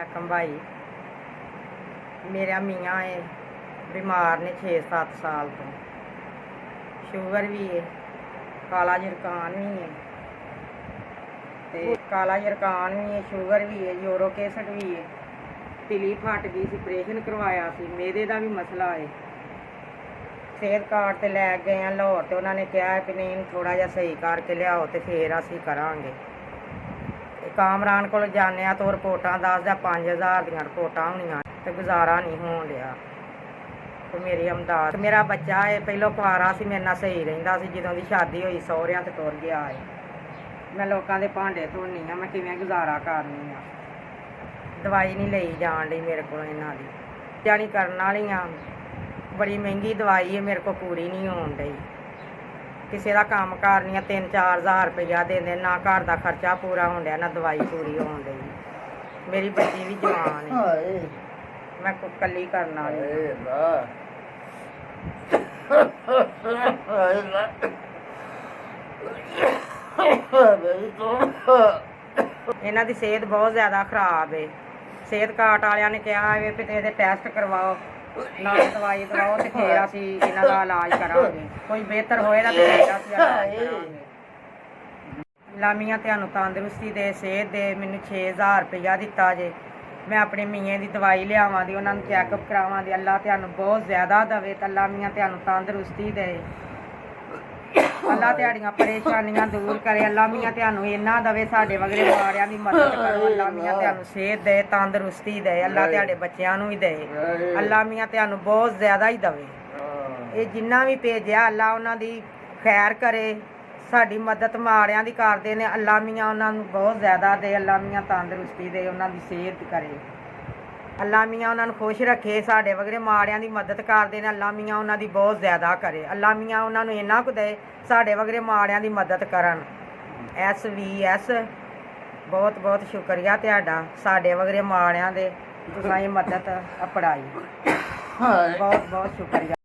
मैं कंबाई मेरा मियाँ है बीमार ने 6-7 साल तो शुगर भी है, काला जरकान भी है, काला जरकान भी है, शुगर भी है, यूरिक एसिड भी है, तिली फट गई सी, ऑपरेशन करवाया सी, मेदे का भी मसला है। सेहत कार्ड ते लै गए हैं लाहौर, तो उन्होंने कहा कि नहीं थोड़ा जिहा सही करके लियाओ तो फिर असीं करांगे। कामरान को जाने तो रिपोर्टां दसदा 5000 दियां रिपोर्टां होणियां ते गुजारा नहीं होण डिया। तो मेरी अमदाद मेरा बच्चा है पहलों कुआरा सी, मेरे नाल सही रहिंदा सी, जदों दी शादी होई सहुरियां ते तुर गया है। मैं लोकां दे भांडे धोनी आ, मैं किवें गुजारा करनी आ। दवाई नहीं लई जाण डी मेरे कोल इन्हां दी, जानी करन वालियां बड़ी महंगी दवाई है, मेरे को पूरी नहीं होण डई। किसी का काम करनी 3-4 हज़ार रुपया देंदे, ना घर का खर्चा पूरा होण डिया, ना दवाई पूरी होण डई। मेरी बच्ची भी जवान है, मैं कल्ली करन वाली इन्हां दी सेहत बहुत ज़्यादा खराब है। सेहत कार्ड वालियां ने कहा है कि इहदे टेस्ट करवाओ, नाल दवाई दवाओ तो फिर असीं इन्हां दा इलाज करांगे, कोई बेहतर होएगा तो फिर असीं इलाज करांगे। लामियां तुहानूं तंदरुस्ती दे, सेहत दे, मैनूं 6000 रुपया दिता जे, मैं अपने मियाँ की दवाई लियावां दी, उन्हां नूं चैकअप करावां दी। अल्लाह तुहानूं बहुत ज़्यादा दवे, ते अल्लाह मियाँ तुहानूं तंदरुस्ती दे, अल्लाह तुहाड़ियां परेशानियां दूर करे। अल्लाह मियाँ तुहानूं इन्ना दवे, साडे वगरे माड़ियां दी मदद करो। अल्लाह मियाँ तुहानूं सेहत दे, तंदरुस्ती दे, अल्लाह तुहाडे बच्चिआं नूं भी दे, अल्लाह मियाँ तुहानूं बहुत ज़्यादा ही दवे। ये जिन्ना भी भेजिआ अल्लाह उन्हां दी खैर करे, साडी मदद माड़ियां दी करदे ने, अल्लाह मियाँ उन्हां नूं बहुत ज़्यादा दे, अल्लाह मियाँ तंदरुस्ती दे, उन्हां दी सेहत करे, अल्लाह मियाँ उन्हां नूं खुश रखे। साडे वगरे माड़ियां दी मदद करदे ने, अल्लाह मियाँ उन्हां दी बहुत ज़्यादा करे, अल्लाह मियाँ उन्हां नूं इन्ना कुछ दे साडे वगरे माड़ियां दी मदद करन। SVS बहुत बहुत शुक्रिया तुहाडा, साडे वगरे माड़ियां दे तुसां ये मदद अपड़ाई, बहुत बहुत शुक्रिया।